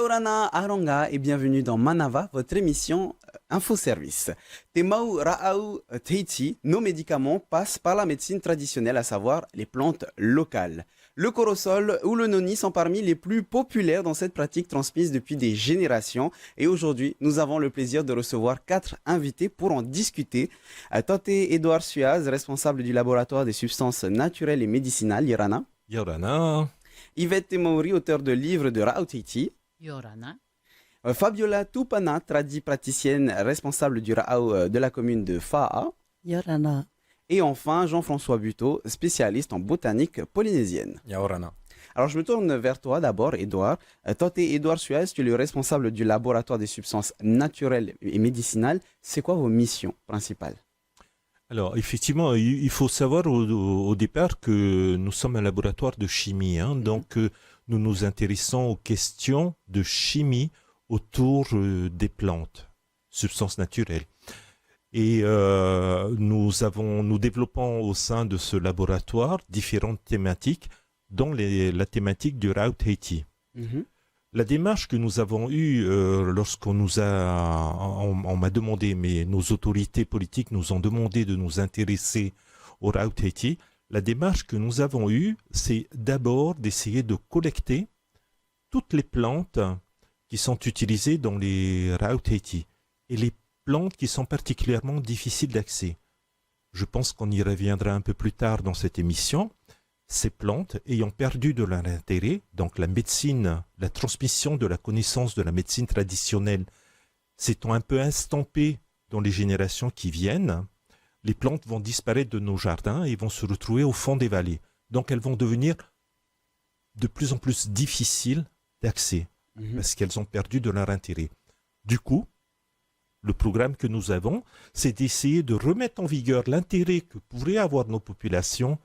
Yaurana Aronga et bienvenue dans Manava, votre émission Infoservice. Temau Raau Teiti, nos médicaments passent par la médecine traditionnelle, à savoir les plantes locales. Le corosol ou le noni sont parmi les plus populaires dans cette pratique transmise depuis des générations. Et aujourd'hui, nous avons le plaisir de recevoir 4 invités pour en discuter. Tante Edouard Suaz, responsable du laboratoire des substances naturelles et médicinales, Yorana. Yorana. Yvette Temouri, auteur de livres de Raau Teiti. Yorana. Fabiola Tupana, praticienne responsable du Raau de la commune de Fa'a. Yorana. Et enfin, Jean-François Buteau, spécialiste en botanique polynésienne. Yaorana. Alors, je me tourne vers toi d'abord, Edouard. Tante Edouard Suez, tu es le responsable du laboratoire des substances naturelles et médicinales. C'est quoi vos missions principales? Alors, effectivement, il faut savoir au départ que nous sommes un laboratoire de chimie. Donc, nous nous intéressons aux questions de chimie autour des plantes, substances naturelles. Et nous développons au sein de ce laboratoire différentes thématiques, dont la thématique du Raau Teiti. La démarche que nous avons eue lorsqu'on m'a demandé, mais nos autorités politiques nous ont demandé de nous intéresser au Raau Teiti, la démarche que nous avons eue, c'est d'abord d'essayer de collecter toutes les plantes qui sont utilisées dans les Raau Teiti et les plantes qui sont particulièrement difficiles d'accès. Je pense qu'on y reviendra un peu plus tard dans cette émission. Ces plantes ayant perdu de leur intérêt, donc la médecine, la transmission de la connaissance de la médecine traditionnelle s'étant un peu estampée dans les générations qui viennent, les plantes vont disparaître de nos jardins et vont se retrouver au fond des vallées. Donc elles vont devenir de plus en plus difficiles d'accès parce qu'elles ont perdu de leur intérêt. Du coup, le programme que nous avons, c'est d'essayer de remettre en vigueur l'intérêt que pourraient avoir nos populations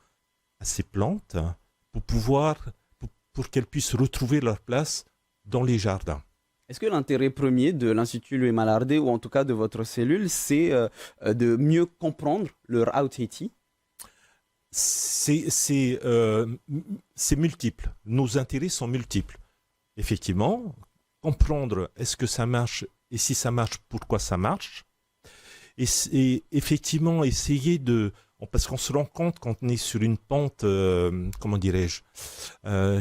à ces plantes pour qu'elles puissent retrouver leur place dans les jardins. Est-ce que l'intérêt premier de l'Institut Louis Malardé, ou en tout cas de votre cellule, c'est de mieux comprendre le Raau Teiti? C'est multiple. Nos intérêts sont multiples. Effectivement, comprendre est-ce que ça marche et si ça marche, pourquoi ça marche. Et effectivement, essayer parce qu'on se rend compte quand on est sur une pente,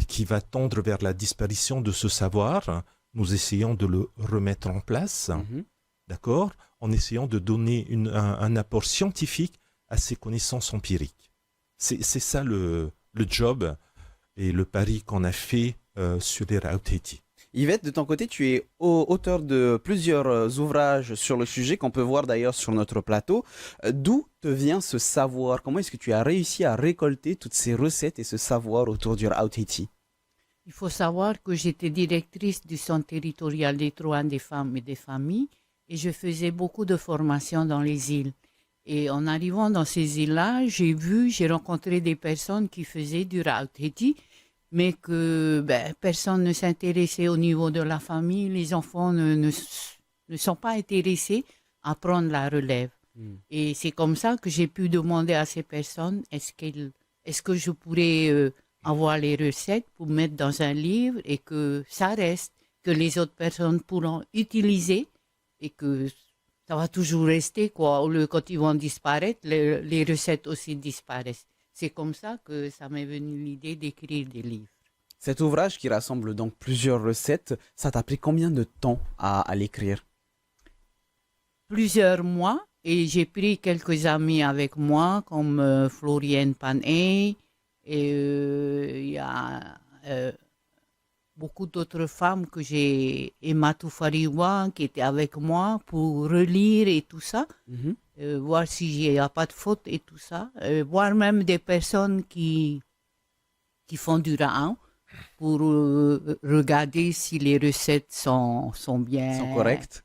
qui va tendre vers la disparition de ce savoir, nous essayons de le remettre en place, d'accord, en essayant de donner un apport scientifique à ces connaissances empiriques. C'est ça le job et le pari qu'on a fait sur les Raau Teiti. Yvette, de ton côté, tu es auteur de plusieurs ouvrages sur le sujet qu'on peut voir d'ailleurs sur notre plateau. D'où te vient ce savoir? Comment est-ce que tu as réussi à récolter toutes ces recettes et ce savoir autour du Raau Teiti? Il faut savoir que j'étais directrice du centre territorial des droits des femmes et des familles et je faisais beaucoup de formations dans les îles. Et en arrivant dans ces îles-là, j'ai rencontré des personnes qui faisaient du Raau Teiti, mais que personne ne s'intéressait au niveau de la famille. Les enfants ne sont pas intéressés à prendre la relève. Et c'est comme ça que j'ai pu demander à ces personnes, est-ce que je pourrais avoir les recettes pour mettre dans un livre et que ça reste, que les autres personnes pourront utiliser et que ça va toujours rester, quoi. Quand ils vont disparaître, les recettes aussi disparaissent. C'est comme ça que ça m'est venu l'idée d'écrire des livres. Cet ouvrage qui rassemble donc plusieurs recettes, ça t'a pris combien de temps à l'écrire? Plusieurs mois, et j'ai pris quelques amis avec moi, comme Floriane Panay, et il y a beaucoup d'autres femmes que j'ai, Emma Toufariwa, qui était avec moi pour relire et tout ça. Voir s'il n'y a pas de faute et tout ça, voir même des personnes qui font du Raau pour regarder si les recettes sont bien correctes,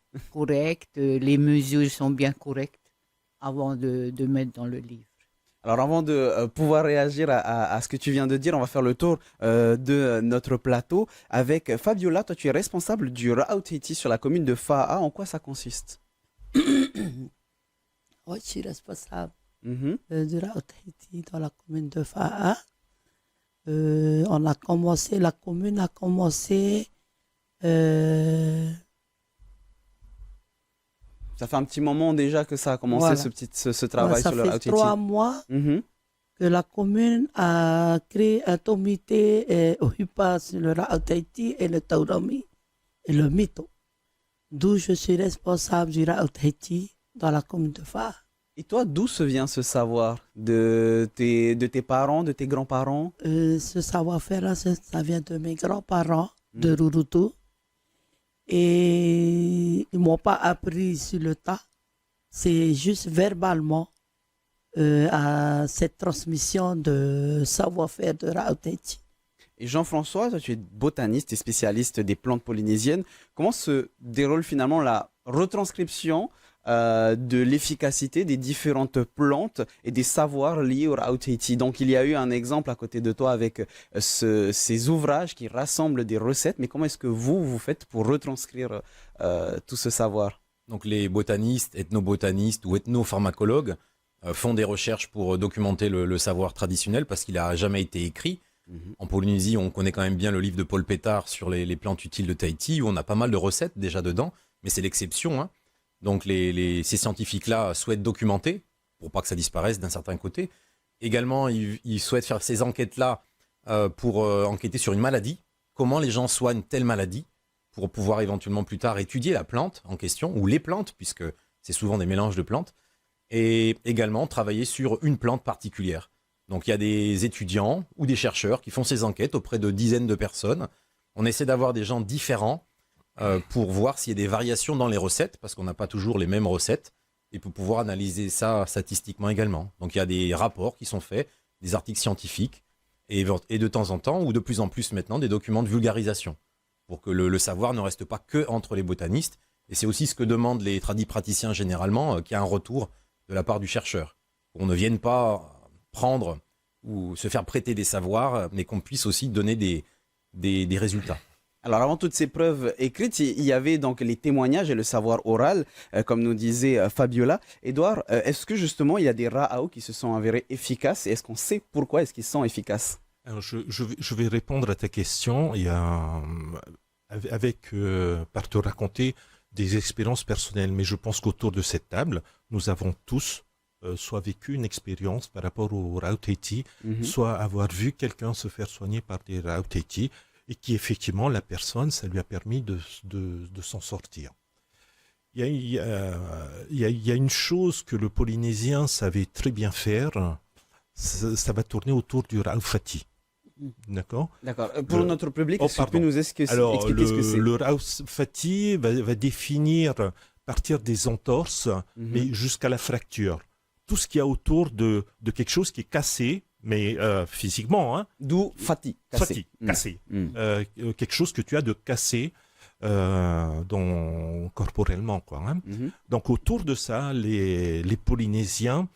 les mesures sont bien correctes avant de mettre dans le livre. Alors avant de pouvoir réagir à ce que tu viens de dire, on va faire le tour de notre plateau avec Fabiola. Toi, tu es responsable du Raau Teiti sur la commune de Fa'a. En quoi ça consiste? Oui, je suis responsable du Raau Teiti dans la commune de Fa'a. La commune a commencé Euh, Ça fait un petit moment déjà que ça a commencé, Voilà. ce travail ça sur le fait Rauteiti. 3 mois Mhm. que la commune a créé un comité OHIPA sur le Rauteiti et le Taurami et le Mito, d'où je suis responsable du Rauteiti dans la commune de Fa. Et toi, d'où se vient ce savoir de tes parents, de tes grands-parents? Ce savoir-faire, ça vient de mes grands-parents de Mhm. Rurutu. Et ils ne m'ont pas appris sur le tas. C'est juste verbalement à cette transmission de savoir-faire de Rauteiti. Et Jean-François, toi, tu es botaniste et spécialiste des plantes polynésiennes. Comment se déroule finalement la retranscription de l'efficacité des différentes plantes et des savoirs liés au Rauteiti? Donc, il y a eu un exemple à côté de toi avec ces ouvrages qui rassemblent des recettes. Mais comment est-ce que vous faites pour retranscrire tout ce savoir? Donc les botanistes, ethnobotanistes ou ethnopharmacologues font des recherches pour documenter le savoir traditionnel parce qu'il n'a jamais été écrit. Mhm. En Polynésie, on connaît quand même bien le livre de Paul Pétard sur les plantes utiles de Tahiti, où on a pas mal de recettes déjà dedans, mais c'est l'exception, hein. Donc ces scientifiques-là souhaitent documenter, pour pas que ça disparaisse d'un certain côté. Également, ils souhaitent faire ces enquêtes-là pour enquêter sur une maladie, comment les gens soignent telle maladie, pour pouvoir éventuellement plus tard étudier la plante en question, ou les plantes, puisque c'est souvent des mélanges de plantes, et également travailler sur une plante particulière. Donc il y a des étudiants ou des chercheurs qui font ces enquêtes auprès de dizaines de personnes. On essaie d'avoir des gens différents pour voir s'il y a des variations dans les recettes, parce qu'on n'a pas toujours les mêmes recettes, et pour pouvoir analyser ça statistiquement également. Donc il y a des rapports qui sont faits, des articles scientifiques, et de temps en temps, ou de plus en plus maintenant, des documents de vulgarisation, pour que le savoir ne reste pas que entre les botanistes. Et c'est aussi ce que demandent les tradipraticiens généralement, qu'il y a un retour de la part du chercheur. Qu'on ne vienne pas prendre ou se faire prêter des savoirs, mais qu'on puisse aussi donner des résultats. Alors avant toutes ces preuves écrites, il y avait donc les témoignages et le savoir oral, comme nous disait Fabiola. Édouard, est-ce que justement il y a des ra'au qui se sont avérés efficaces et est-ce qu'on sait pourquoi est-ce qu'ils sont efficaces? Alors, je vais répondre à ta question par te raconter des expériences personnelles, mais je pense qu'autour de cette table, nous avons tous soit vécu une expérience par rapport au Rauteiti, Mhm. soit avoir vu quelqu'un se faire soigner par des Rauteiti, et qui effectivement, la personne, ça lui a permis de s'en sortir. Il y a une chose que le Polynésien savait très bien faire, ça va tourner autour du Raufati. D'accord? D'accord. Pour notre public, Oh, est-ce que tu peux pardon. nous expliquer Alors, ce que c'est? le Raufati va définir, partir des entorses, Mhm. mais jusqu'à la fracture. Tout ce qu'il y a autour de quelque chose qui est cassé, mais physiquement, hein, D'où fati, cassé. Fati, cassé. Mhm. Quelque chose que tu as de cassé corporellement, quoi, hein. Mhm. Donc autour de ça, les Polynésiens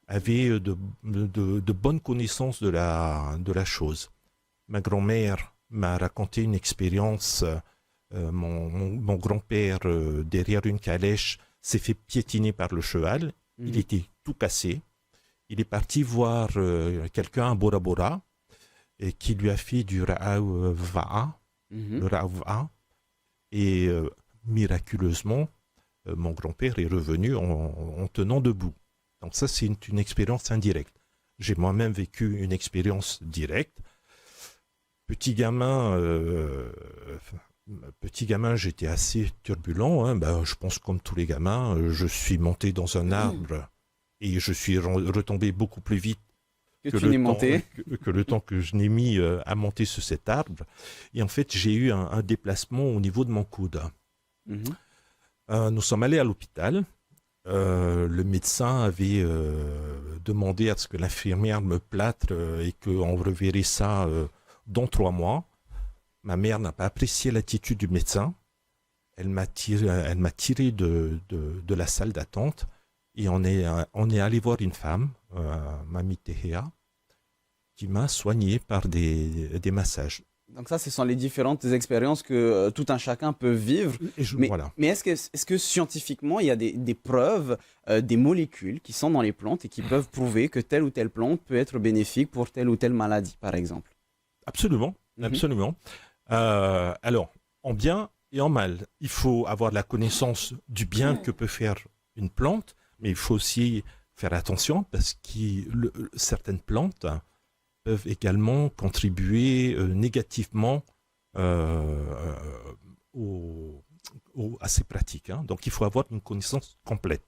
avaient de bonnes connaissances de la chose. Ma grand-mère m'a raconté une expérience. Mon grand-père, derrière une calèche, s'est fait piétiner par le cheval. Il Mhm. était tout cassé. Il est parti voir quelqu'un à Bora Bora et qui lui a fait du Ra'au Va'a, Mhm. le Ra'au Va'a. Et miraculeusement, mon grand-père est revenu en tenant debout. Donc ça, c'est une expérience indirecte. J'ai moi-même vécu une expérience directe. Petit gamin, j'étais assez turbulent, hein. Ben, je pense comme tous les gamins, je suis monté dans un arbre et je suis retombé beaucoup plus vite Que tu n'es monté. que le temps que je n'ai mis à monter sur cet arbre. Et en fait, j'ai eu un déplacement au niveau de mon coude. Mhm. Nous sommes allés à l'hôpital. Le médecin avait demandé à ce que l'infirmière me plâtre et qu'on reverrait ça dans 3 mois. Ma mère n'a pas apprécié l'attitude du médecin. Elle m'a tiré de la salle d'attente et on est allé voir une femme, Mamie Tehea, qui m'a soigné par des massages. Donc ça, ce sont les différentes expériences que tout un chacun peut vivre. Et voilà. Mais est-ce que scientifiquement, il y a des preuves, des molécules qui sont dans les plantes et qui peuvent prouver que telle ou telle plante peut être bénéfique pour telle ou telle maladie, par exemple? Absolument, Mhm. absolument. Alors, en bien et en mal. Il faut avoir la connaissance du bien que peut faire une plante, mais il faut aussi faire attention parce que certaines plantes peuvent également contribuer négativement à ces pratiques. Hein. Donc il faut avoir une connaissance complète.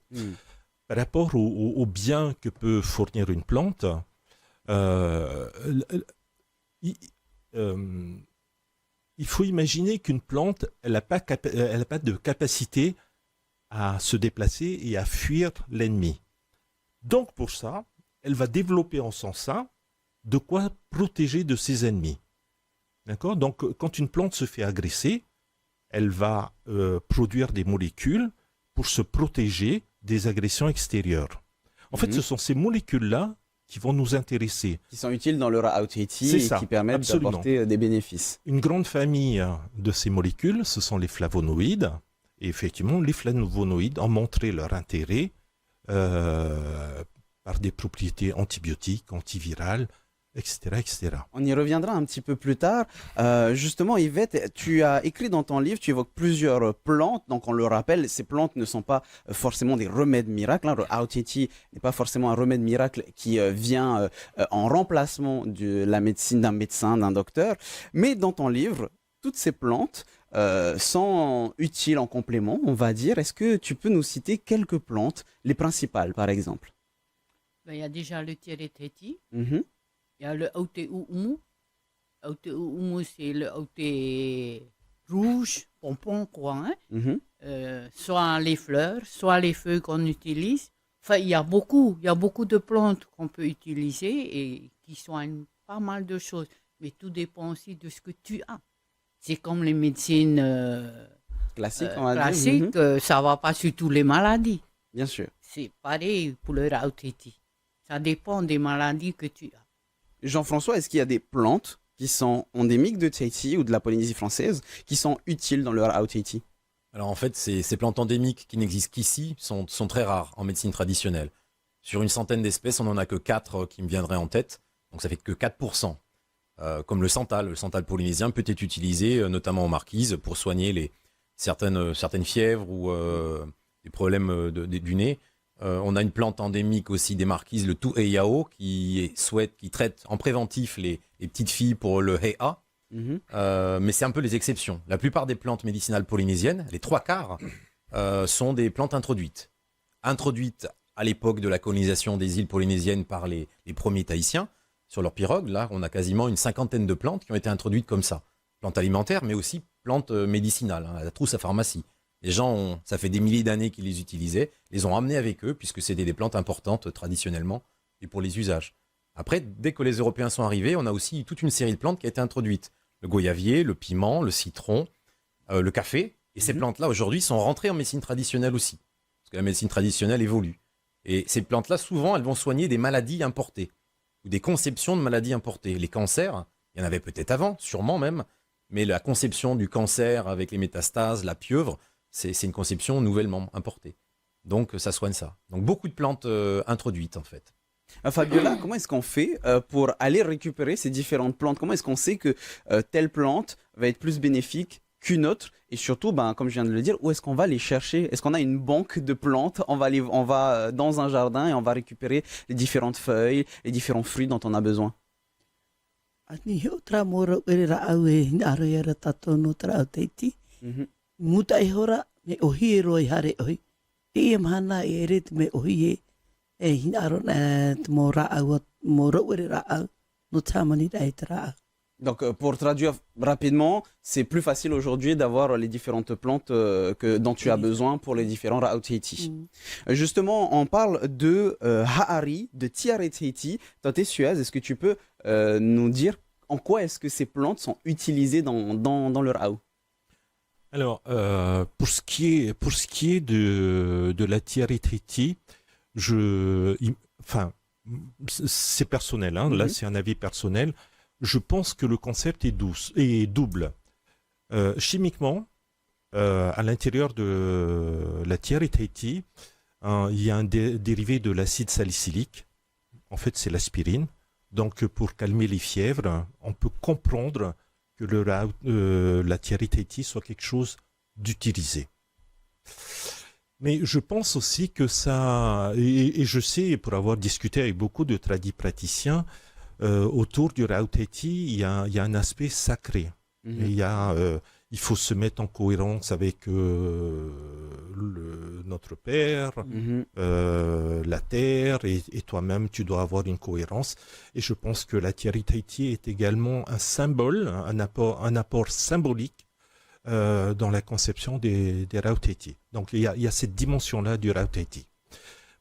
Par rapport au bien que peut fournir une plante, il faut imaginer qu'une plante, elle n'a pas de capacité à se déplacer et à fuir l'ennemi. Donc pour ça, elle va développer en son sein de quoi protéger de ses ennemis. D'accord ? Donc quand une plante se fait agresser, elle va produire des molécules pour se protéger des agressions extérieures. En fait, ce sont ces molécules-là qui vont nous intéresser. Qui sont utiles dans le Ra'aut Haiti et qui permettent d'apporter des bénéfices. Une grande famille de ces molécules, ce sont les flavonoïdes. Et effectivement, les flavonoïdes ont montré leur intérêt par des propriétés antibiotiques, antivirales, etc., etc. On y reviendra un petit peu plus tard. Justement, Yvette, tu as écrit dans ton livre, tu évoques plusieurs plantes. Donc, on le rappelle, ces plantes ne sont pas forcément des remèdes miracles. Le Ra'aut Haiti n'est pas forcément un remède miracle qui vient en remplacement de la médecine d'un médecin, d'un docteur. Mais dans ton livre, toutes ces plantes sont utiles en complément, on va dire. Est-ce que tu peux nous citer quelques plantes, les principales, par exemple? Il y a déjà le Tiaret-Haiti. Il y a le Aouté Oumu. Aouté Oumu, c'est le Aouté rouge, pompon, quoi. Hein? Soit les fleurs, soit les feuilles qu'on utilise. Enfin, il y a beaucoup de plantes qu'on peut utiliser et qui soignent pas mal de choses. Mais tout dépend aussi de ce que tu as. C'est comme les médecines classiques, ça ne va pas sur toutes les maladies. Bien sûr. C'est pareil pour le Ra'aut Haiti. Ça dépend des maladies que tu as. Jean-François, est-ce qu'il y a des plantes qui sont endémiques de Tahiti ou de la Polynésie française qui sont utiles dans le Ra'aut Haiti? Alors en fait, ces plantes endémiques qui n'existent qu'ici sont très rares en médecine traditionnelle. Sur une centaine d'espèces, on n'en a que 4 qui me viendraient en tête, donc ça fait que 4%. Comme le santal polynésien peut être utilisé notamment en marquise pour soigner certaines fièvres ou des problèmes du nez. On a une plante endémique aussi des marquises, le Tu'eyao, qui traite en préventif les petites filles pour le He'a. Mais c'est un peu les exceptions. La plupart des plantes médicinales polynésiennes, les 3/4, sont des plantes introduites. Introduites à l'époque de la colonisation des îles polynésiennes par les premiers Tahitiens. Sur leur pirogue, là, on a quasiment une 50aine de plantes qui ont été introduites comme ça. Plantes alimentaires, mais aussi plantes médicinales, à la trousse à pharmacie. Les gens, ça fait des milliers d'années qu'ils les utilisaient, les ont amenés avec eux, puisque c'était des plantes importantes traditionnellement et pour les usages. Après, dès que les Européens sont arrivés, on a aussi toute une série de plantes qui a été introduite. Le goyavier, le piment, le citron, le café. Et ces plantes-là, aujourd'hui, sont rentrées en médecine traditionnelle aussi. Parce que la médecine traditionnelle évolue. Et ces plantes-là, souvent, elles vont soigner des maladies importées ou des conceptions de maladies importées. Les cancers, il y en avait peut-être avant, sûrement même, mais la conception du cancer avec les métastases, la pieuvre, c'est une conception nouvellement importée. Donc, ça soigne ça. Donc, beaucoup de plantes introduites, en fait. Fabiola, comment est-ce qu'on fait pour aller récupérer ces différentes plantes? Comment est-ce qu'on sait que telle plante va être plus bénéfique qu'une autre? Et surtout, comme je viens de le dire, où est-ce qu'on va les chercher? Est-ce qu'on a une banque de plantes? On va dans un jardin et on va récupérer les différentes feuilles, les différents fruits dont on a besoin. Donc, pour traduire rapidement, c'est plus facile aujourd'hui d'avoir les différentes plantes dont tu as besoin pour les différents Ra'aut Haiti. Justement, on parle de Ha'ari, de Tiaret-Haiti. Tate Suez, est-ce que tu peux nous dire en quoi est-ce que ces plantes sont utilisées dans le Ra'aut? Alors, pour ce qui est de la Tiaret-Haiti, c'est personnel, hein, là c'est un avis personnel. Je pense que le concept est double. Chimiquement, à l'intérieur de la Tiaret-Haiti, il y a un dérivé de l'acide salicylique. En fait, c'est l'aspirine. Donc, pour calmer les fièvres, on peut comprendre que la Tiaret-Haiti soit quelque chose d'utiliser. Mais je pense aussi que ça, et je sais, pour avoir discuté avec beaucoup de praticiens, autour du Rao Taiti, il y a un aspect sacré. Et il faut se mettre en cohérence avec notre Père, la terre, et toi-même, tu dois avoir une cohérence. Et je pense que la Tiari Taiti est également un symbole, un apport symbolique dans la conception des Rao Taiti. Donc, il y a cette dimension-là du Rao Taiti.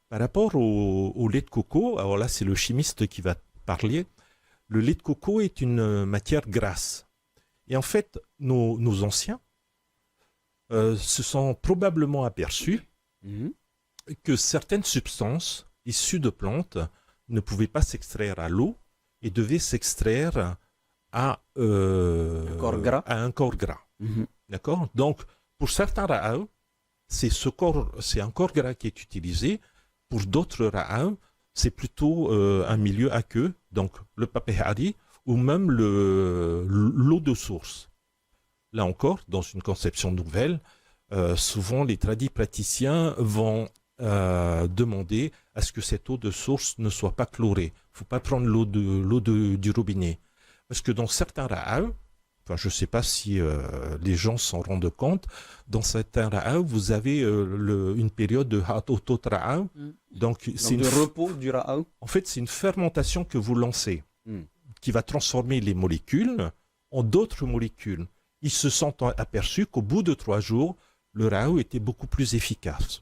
Par rapport au lait de coco, alors là, c'est le chimiste qui va parler. Le lait de coco est une matière grasse. Et en fait, nos anciens se sont probablement aperçus que certaines substances issues de plantes ne pouvaient pas s'extraire à l'eau et devaient s'extraire à un corps gras. D'accord? Donc, pour certains ra'aw, c'est un corps gras qui est utilisé. Pour d'autres ra'aw, c'est plutôt un milieu aqueux, donc le papehari, ou même l'eau de source. Là encore, dans une conception nouvelle, souvent les praticiens vont demander à ce que cette eau de source ne soit pas chlorée. Il ne faut pas prendre l'eau du robinet. Parce que dans certains ra'aw, enfin, je ne sais pas si les gens s'en rendent compte, dans certains ra'aw, vous avez une période de ha'otot ra'aw. Donc de repos du ra'aw. En fait, c'est une fermentation que vous lancez, qui va transformer les molécules en d'autres molécules. Ils se sont aperçus qu'au bout de 3 jours, le ra'aw était beaucoup plus efficace.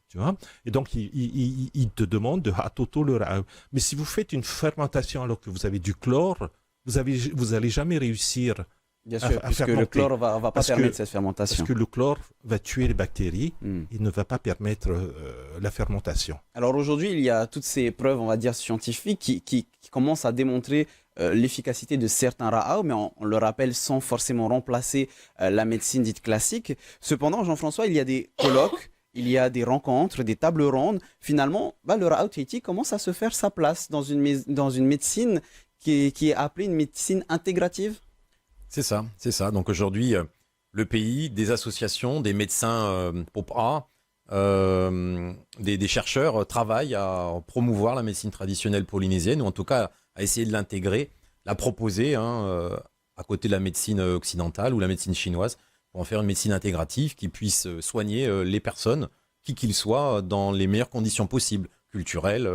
Tu vois? Et donc, ils te demandent de ha'otot le ra'aw. Mais si vous faites une fermentation alors que vous avez du chlore, vous allez jamais réussir. Bien sûr, puisque le chlore va pas permettre cette fermentation. Parce que le chlore va tuer les bactéries, il ne va pas permettre la fermentation. Alors aujourd'hui, il y a toutes ces preuves, on va dire, scientifiques qui commencent à démontrer l'efficacité de certains ra'aw, mais on le rappelle sans forcément remplacer la médecine dite classique. Cependant, Jean-François, il y a des colloques, il y a des rencontres, des tables rondes. Finalement, le Rao Taiti commence à se faire sa place dans une médecine qui est appelée une médecine intégrative. C'est ça. Donc aujourd'hui, le pays, des associations, des médecins POPA, des chercheurs travaillent à promouvoir la médecine traditionnelle polynésienne, ou en tout cas à essayer de l'intégrer, la proposer à côté de la médecine occidentale ou la médecine chinoise, pour en faire une médecine intégrative qui puisse soigner les personnes, qui qu'ils soient, dans les meilleures conditions possibles, culturelles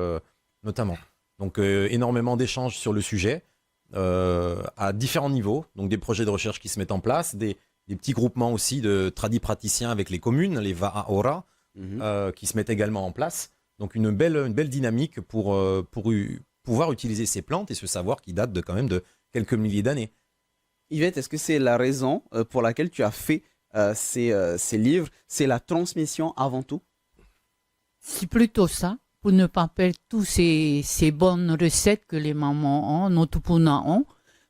notamment. Donc énormément d'échanges sur le sujet, à différents niveaux, donc des projets de recherche qui se mettent en place, des petits groupements aussi de praticiens avec les communes, les Va'aora, qui se mettent également en place. Donc une belle dynamique pour pouvoir utiliser ces plantes et ce savoir qui date quand même de quelques milliers d'années. Yvette, est-ce que c'est la raison pour laquelle tu as fait ces livres? C'est la transmission avant tout? C'est plutôt ça, pour ne pas perdre toutes ces bonnes recettes que les mamans ont, nos tupuna ont.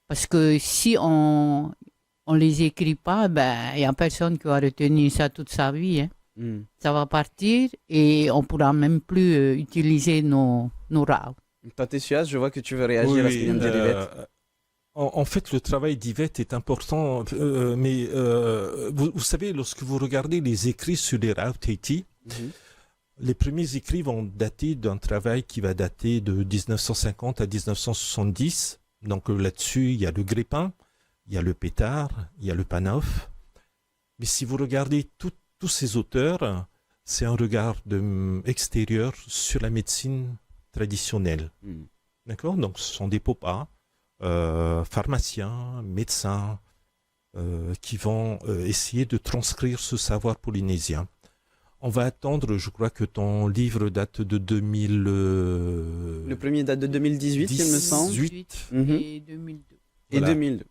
Parce que si on les écrit pas, il n'y a personne qui va retenir ça toute sa vie. Ça va partir et on ne pourra même plus utiliser nos ra'aw. Tatessias, je vois que tu veux réagir à ce que vient de dire Yvette. En fait, le travail d'Yvette est important, mais vous savez, lorsque vous regardez les écrits sur les Rao Taiti, les premiers écrits vont dater d'un travail qui va dater de 1950 à 1970. Donc là-dessus, il y a le grépin, il y a le pétard, il y a le panof. Mais si vous regardez tous ces auteurs, c'est un regard extérieur sur la médecine traditionnelle. D'accord? Donc ce sont des popas, pharmaciens, médecins, qui vont essayer de transcrire ce savoir polynésien. On va attendre, je crois que ton livre date de 2000... Le premier date de 2018, il me semble. 2018 et 2002. Et 2002.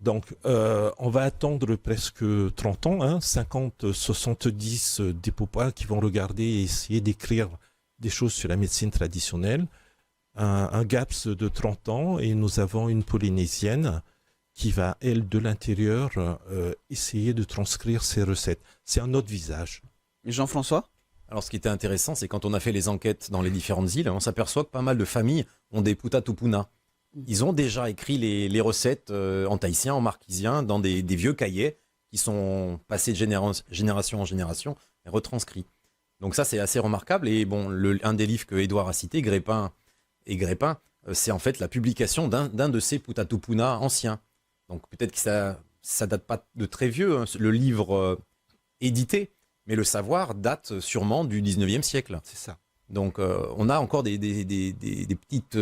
Donc, on va attendre presque 30 ans, 50, 70 des popas qui vont regarder et essayer d'écrire des choses sur la médecine traditionnelle. Un GAPS de 30 ans et nous avons une Polynésienne qui va, elle, de l'intérieur, essayer de transcrire ces recettes. C'est un autre visage. Jean-François? Alors ce qui était intéressant, c'est quand on a fait les enquêtes dans les différentes îles, on s'aperçoit que pas mal de familles ont des puta tupuna. Ils ont déjà écrit les recettes en tahitien, en marquisien, dans des vieux cahiers qui sont passés de génération en génération et retranscrits. Donc ça, c'est assez remarquable. Et bon, un des livres que Édouard a cité, Grépin, c'est en fait la publication d'un de ces Putatupuna anciens. Donc peut-être que ça date pas de très vieux, hein, le livre édité, mais le savoir date sûrement du 19e siècle. C'est ça. Donc on a encore des petites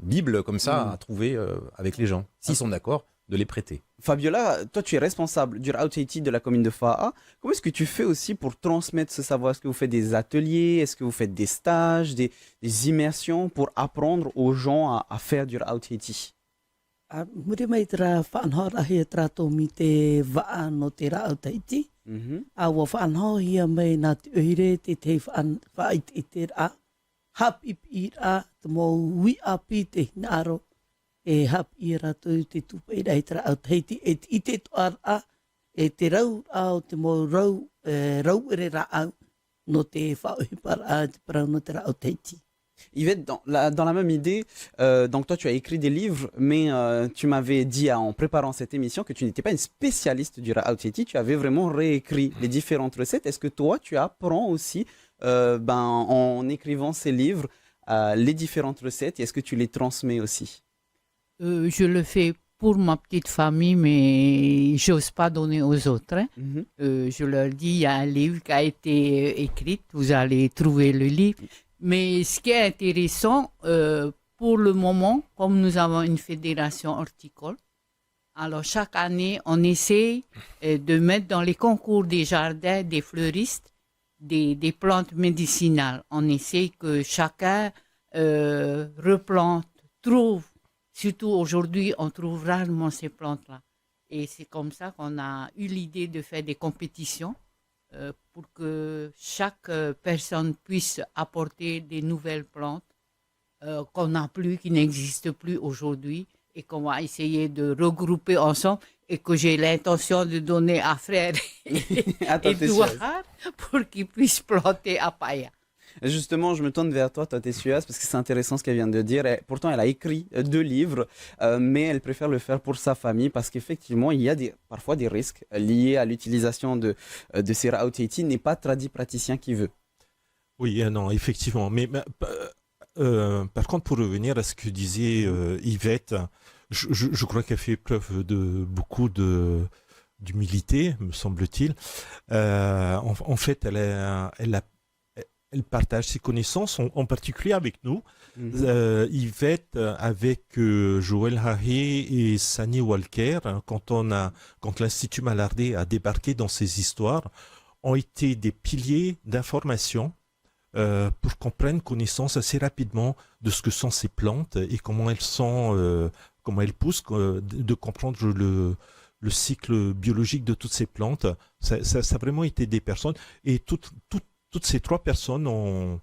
bibles comme ça à trouver avec les gens, s'ils sont d'accord de les prêter. Fabiola, toi tu es responsable du Ra'au Tahiti de la commune de Fa'a. Comment est-ce que tu fais aussi pour transmettre ce savoir? Est-ce que vous faites des ateliers? Est-ce que vous faites des stages, des immersions pour apprendre aux gens à faire du Ra'au Tahiti? Muri mai tra whaanhora hia tra tōmi te waa no te Ra'au Tahiti. A wa whaanho hia mai nā te uire te whaait i te rā. Hap i rā te mō wi api te hinaro. E hap i rātou te tupa i rei te Ra'au Tahiti. E i te toa rā, e te rau au te mō rau ere rāau no te whaohipa rā te parau no te Ra'au Tahiti. Yvette, dans la même idée, donc toi tu as écrit des livres, mais tu m'avais dit en préparant cette émission que tu n'étais pas une spécialiste du Ra'au Tahiti, tu avais vraiment réécrit les différentes recettes. Est-ce que toi tu apprends aussi en écrivant ces livres les différentes recettes et est-ce que tu les transmets aussi? Je le fais pour ma petite famille, mais j'ose pas donner aux autres. Hein. Je leur dis, il y a un livre qui a été écrit, vous allez trouver le livre. Mais ce qui est intéressant, pour le moment, comme nous avons une fédération horticole, alors chaque année, on essaie de mettre dans les concours des jardins, des fleuristes, des plantes médicinales. On essaie que chacun replante, trouve. Surtout aujourd'hui, on trouve rarement ces plantes-là. Et c'est comme ça qu'on a eu l'idée de faire des compétitions pour que chaque personne puisse apporter des nouvelles plantes qu'on n'a plus, qui n'existent plus aujourd'hui et qu'on va essayer de regrouper ensemble et que j'ai l'intention de donner à frère Edouard pour qu'il puisse planter à Paia. Justement, je me tourne vers toi, Tate Suaz, parce que c'est intéressant ce qu'elle vient de dire. Pourtant, elle a écrit 2 livres, mais elle préfère le faire pour sa famille parce qu'effectivement, il y a parfois des risques liés à l'utilisation de ces Ra'au Tahiti. N'est pas praticien qui veut. Oui, non, effectivement. Mais par contre, pour revenir à ce que disait Yvette, je crois qu'elle fait preuve de beaucoup d'humilité, me semble-t-il. En fait, elle partage ses connaissances, en particulier avec nous. Yvette, avec Joël Hahé et Sani Walker, quand l'Institut Malardé a débarqué dans ces histoires, ont été des piliers d'information pour qu'on prenne connaissance assez rapidement de ce que sont ces plantes et comment elles sont, comment elles poussent, de comprendre le cycle biologique de toutes ces plantes. Ça a vraiment été des personnes et toutes ces 3 personnes ont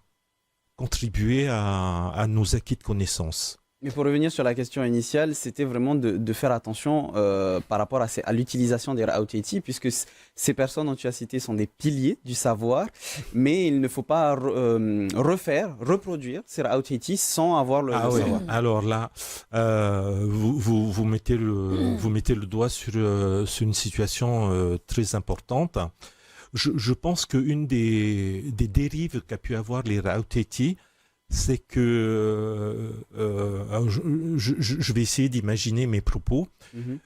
contribué à nos acquis de connaissances. Mais pour revenir sur la question initiale, c'était vraiment de faire attention par rapport à l'utilisation des Ra'au Tahiti, puisque ces personnes dont tu as cité sont des piliers du savoir, mais il ne faut pas reproduire ces Ra'au Tahiti sans avoir le savoir. Alors là, vous mettez le doigt sur une situation très importante. Je pense qu'une des dérives qu'a pu avoir les Ra'au Tahiti, c'est que je vais essayer d'imaginer mes propos.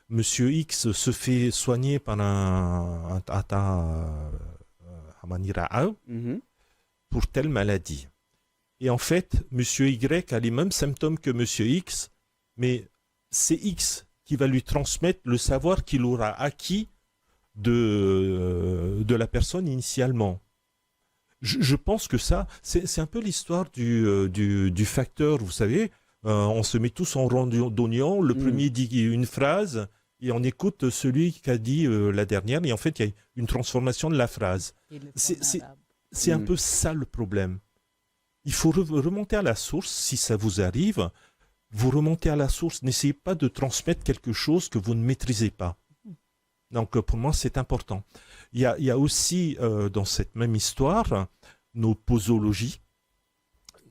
Monsieur X se fait soigner par un Tata Hamani Ra'au pour telle maladie. Et en fait, Monsieur Y a les mêmes symptômes que Monsieur X, mais c'est X qui va lui transmettre le savoir qu'il aura acquis de la personne initialement. Je pense que ça, c'est un peu l'histoire du facteur, vous savez, on se met tous en rang d'oignon, le premier dit une phrase, et on écoute celui qui a dit la dernière, et en fait, il y a une transformation de la phrase. C'est un peu ça le problème. Il faut remonter à la source, si ça vous arrive, vous remontez à la source, n'essayez pas de transmettre quelque chose que vous ne maîtrisez pas. Donc pour moi, c'est important. Il y a aussi dans cette même histoire nos posologies,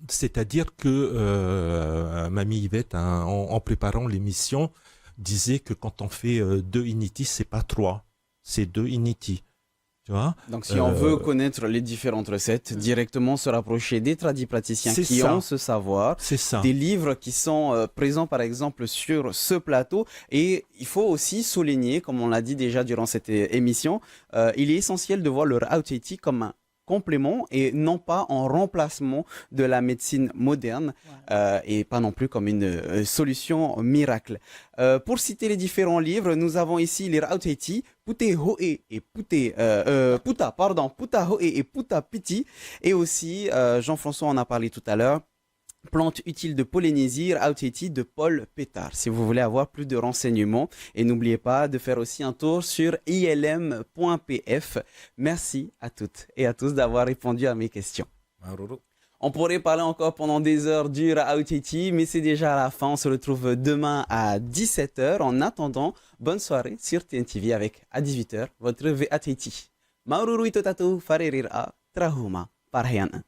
c'est-à-dire que Mamie Yvette, en préparant l'émission, disait que quand on fait 2 initis, c'est pas 3. c'est de Initi. Tu vois? Donc, si on veut connaître les différentes recettes, directement se rapprocher des tradipraticiens C'est qui ça. ont ce savoir, C'est ça. des livres qui sont présents, par exemple, sur ce plateau. Et il faut aussi souligner, comme on l'a dit déjà durant cette émission, il est essentiel de voir le Ra'aoutaïti comme un complément et non pas en remplacement de la médecine moderne et pas non plus comme une solution miracle. Pour citer les différents livres, nous avons ici les Ra'aoutaïti, Pute Hoe et Puta Hoe et Puta Piti, et aussi Jean-François en a parlé tout à l'heure. Plantes utiles de Polynésie, Ra'aoutaïti de Paul Pétard. Si vous voulez avoir plus de renseignements, et n'oubliez pas de faire aussi un tour sur ilm.pf. Merci à toutes et à tous d'avoir répondu à mes questions. On pourrait parler encore pendant des heures du Ra'aoutaïti, mais c'est déjà à la fin. On se retrouve demain à 17h. En attendant, bonne soirée sur TNTV avec à 18h votre Ra'aoutaïti. Maururu itotatu farerira trahuma parhayana.